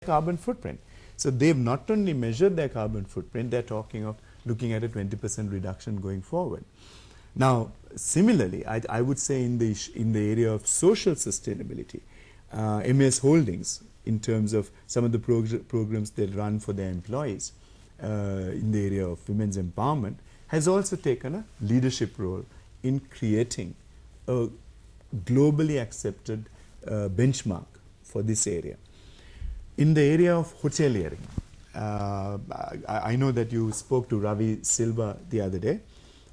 carbon footprint. So they've not only measured their carbon footprint, they're talking of looking at a 20% reduction going forward. Now, similarly, I would say in the area of social sustainability, MS Holdings, in terms of some of the programs they run for their employees in the area of women's empowerment, has also taken a leadership role in creating a globally accepted benchmark for this area. In the area of hoteliering, I know that you spoke to Ravi Silva the other day,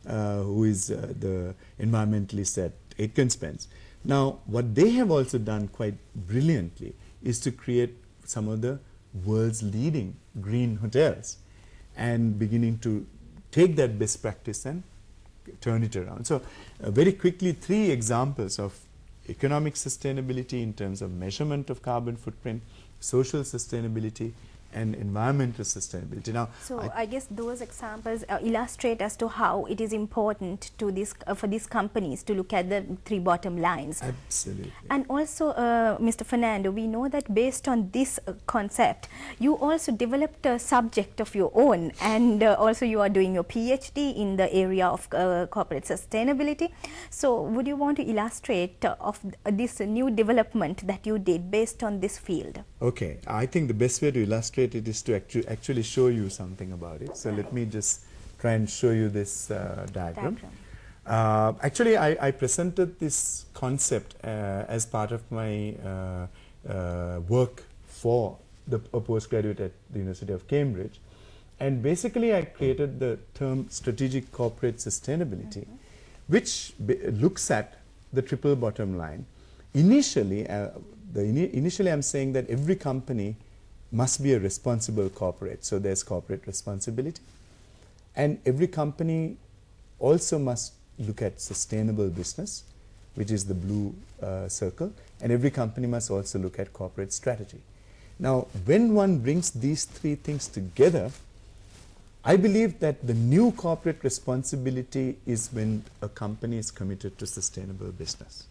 who is the environmentalist at Aitken Spence. Now, what they have also done quite brilliantly is to create some of the world's leading green hotels and beginning to take that best practice and turn it around. So, very quickly, 3 examples of economic sustainability in terms of measurement of carbon footprint, social sustainability, and environmental sustainability. Now, so I guess those examples illustrate as to how it is important to this for these companies to look at the 3 bottom lines. Absolutely. And also, Mr. Fernando, we know that based on this concept, you also developed a subject of your own, and also you are doing your PhD in the area of corporate sustainability. So, would you want to illustrate of this new development that you did based on this field? Okay, I think the best way to illustrate it is to actually show you something about it. So let me just try and show you this diagram. Actually, I presented this concept as part of my work for a postgraduate at the University of Cambridge. And basically, I created the term strategic corporate sustainability, which looks at the triple bottom line. Initially, initially I'm saying that every company must be a responsible corporate. So there's corporate responsibility. And every company also must look at sustainable business, which is the blue circle. And every company must also look at corporate strategy. Now, when one brings these 3 things together, I believe that the new corporate responsibility is when a company is committed to sustainable business.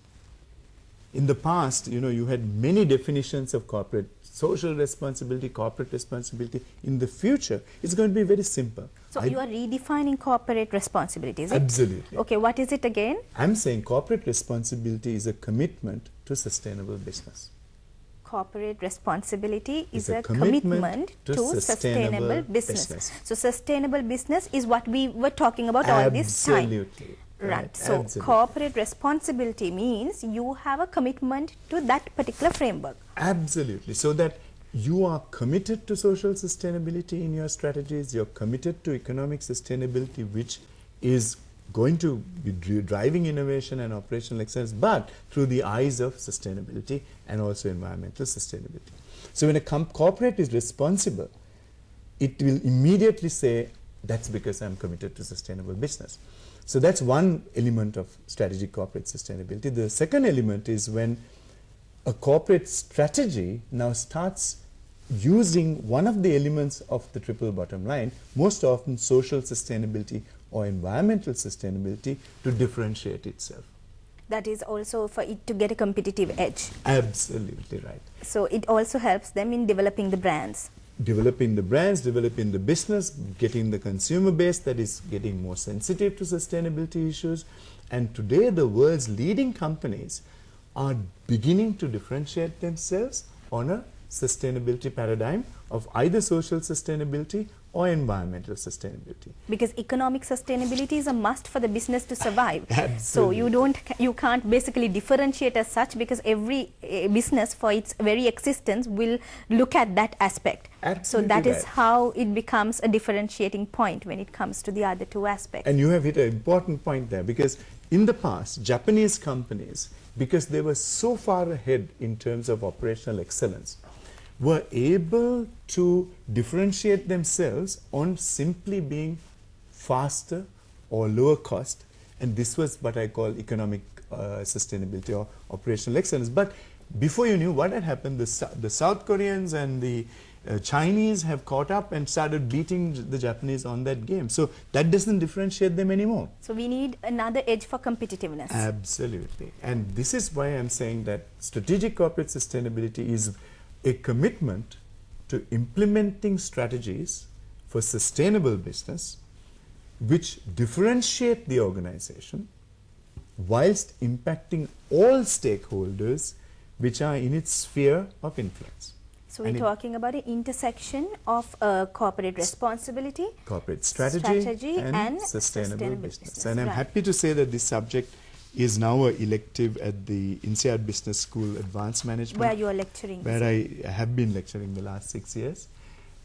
In the past, you had many definitions of corporate social responsibility, corporate responsibility. In the future, it's going to be very simple. So you are redefining corporate responsibility, is it? Absolutely. Okay, what is it again? I'm saying corporate responsibility is a commitment to sustainable business. Corporate responsibility is a commitment to sustainable business. So sustainable business is what we were talking about all this time. Absolutely. Right. So corporate responsibility means you have a commitment to that particular framework. Absolutely. So that you are committed to social sustainability in your strategies, you're committed to economic sustainability, which is going to be driving innovation and operational excellence, but through the eyes of sustainability and also environmental sustainability. So when a corporate is responsible, it will immediately say, that's because I'm committed to sustainable business. So that's one element of strategic corporate sustainability. The second element is when a corporate strategy now starts using one of the elements of the triple bottom line, most often social sustainability or environmental sustainability, to differentiate itself. That is also for it to get a competitive edge. Absolutely right. So it also helps them in developing the brands. Developing the brands, developing the business, getting the consumer base that is getting more sensitive to sustainability issues. And today the world's leading companies are beginning to differentiate themselves on a sustainability paradigm of either social sustainability or environmental sustainability. Because economic sustainability is a must for the business to survive. Absolutely. So you can't basically differentiate as such, because every business for its very existence will look at that aspect. Absolutely. So that is how it becomes a differentiating point when it comes to the other 2 aspects. And you have hit an important point there, because in the past, Japanese companies, because they were so far ahead in terms of operational excellence, were able to differentiate themselves on simply being faster or lower cost, and this was what I call economic sustainability or operational excellence. But before you knew what had happened, the South Koreans and the Chinese have caught up and started beating the Japanese on that game. So that doesn't differentiate them anymore. So we need another edge for competitiveness. Absolutely. And this is why I'm saying that strategic corporate sustainability is a commitment to implementing strategies for sustainable business which differentiate the organization whilst impacting all stakeholders which are in its sphere of influence. So we're talking about an intersection of corporate responsibility, corporate strategy and sustainable business. And I'm happy to say that this subject is now an elective at the INSEAD Business School Advanced Management. Where you are lecturing. Where I have been lecturing the last 6 years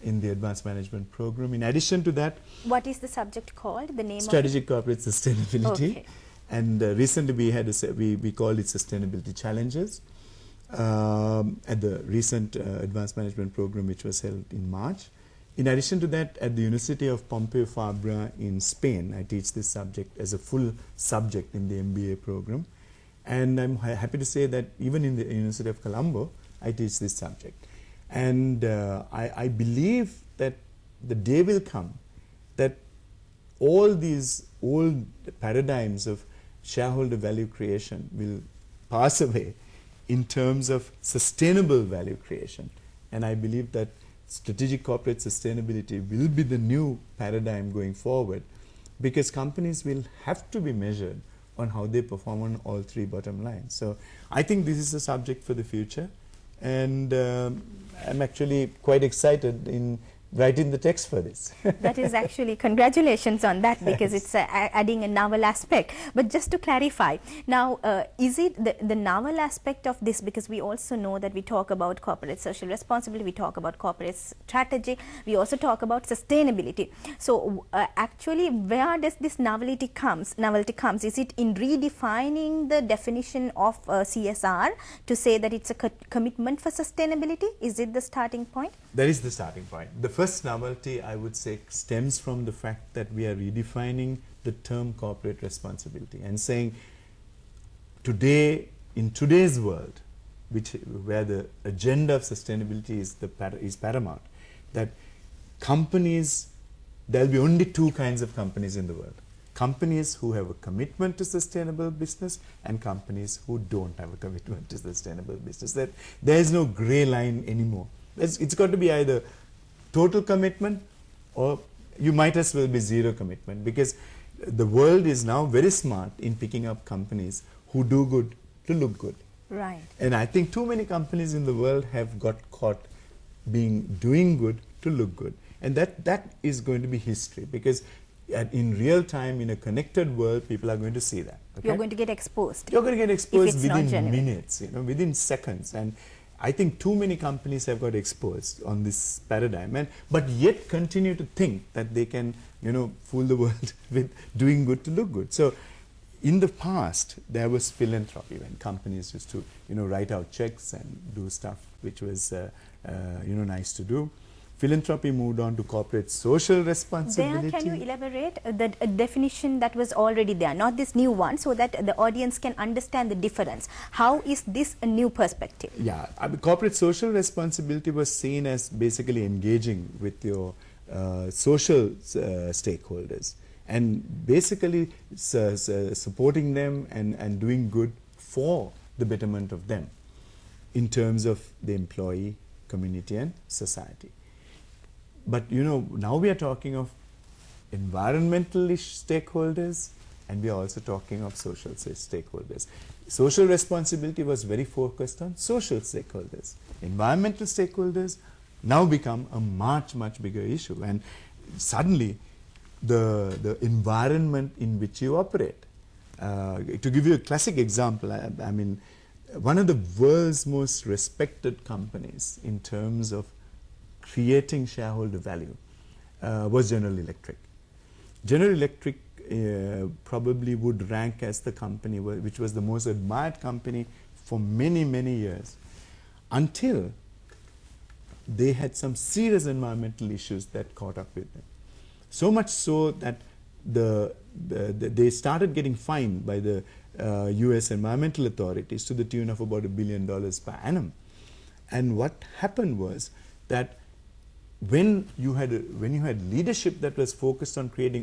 in the Advanced Management program. In addition to that... What is the subject called? The name Strategic Corporate Sustainability. Okay. And recently we had we called it Sustainability Challenges at the recent Advanced Management program which was held in March. In addition to that, at the University of Pompeu Fabra in Spain, I teach this subject as a full subject in the MBA program. And I'm happy to say that even in the University of Colombo, I teach this subject. And I believe that the day will come that all these old paradigms of shareholder value creation will pass away in terms of sustainable value creation. And I believe that strategic corporate sustainability will be the new paradigm going forward, because companies will have to be measured on how they perform on all three bottom lines. So I think this is a subject for the future, and I'm actually quite excited in writing the text for this. That is actually, congratulations on that, because it's adding a novel aspect. But just to clarify, now is it the novel aspect of this, because we also know that we talk about corporate social responsibility, we talk about corporate strategy, we also talk about sustainability. So actually, where does this novelty comes? Is it in redefining the definition of CSR to say that it's a commitment for sustainability? Is it the starting point? That is the starting point. The first novelty, I would say, stems from the fact that we are redefining the term corporate responsibility and saying today, in today's world, where the agenda of sustainability is paramount, that companies, there will be only two kinds of companies in the world. Companies who have a commitment to sustainable business and companies who don't have a commitment to sustainable business. That there is no gray line anymore. It's got to be either total commitment, or you might as well be zero commitment, because the world is now very smart in picking up companies who do good to look good. Right. And I think too many companies in the world have got caught doing good to look good. And that is going to be history, because in real time, in a connected world, people are going to see that. Okay? You're going to get exposed. You're going to get exposed within minutes, within seconds. And I think too many companies have got exposed on this paradigm, but yet continue to think that they can, fool the world with doing good to look good. So, in the past, there was philanthropy when companies used to, write out checks and do stuff which was, nice to do. Philanthropy moved on to corporate social responsibility. There, can you elaborate the definition that was already there, not this new one, so that the audience can understand the difference? How is this a new perspective? Yeah, corporate social responsibility was seen as basically engaging with your social stakeholders and basically supporting them and doing good for the betterment of them in terms of the employee, community and society. But now we are talking of environmental stakeholders, and we are also talking of social stakeholders. Social responsibility was very focused on social stakeholders. Environmental stakeholders now become a much, much bigger issue, and suddenly the environment in which you operate. To give you a classic example, I mean, one of the world's most respected companies in terms of creating shareholder value was General Electric. General Electric probably would rank as the company which was the most admired company for many, many years, until they had some serious environmental issues that caught up with them. So much so that they started getting fined by the US environmental authorities to the tune of about $1 billion per annum. And what happened was that when you had leadership that was focused on creating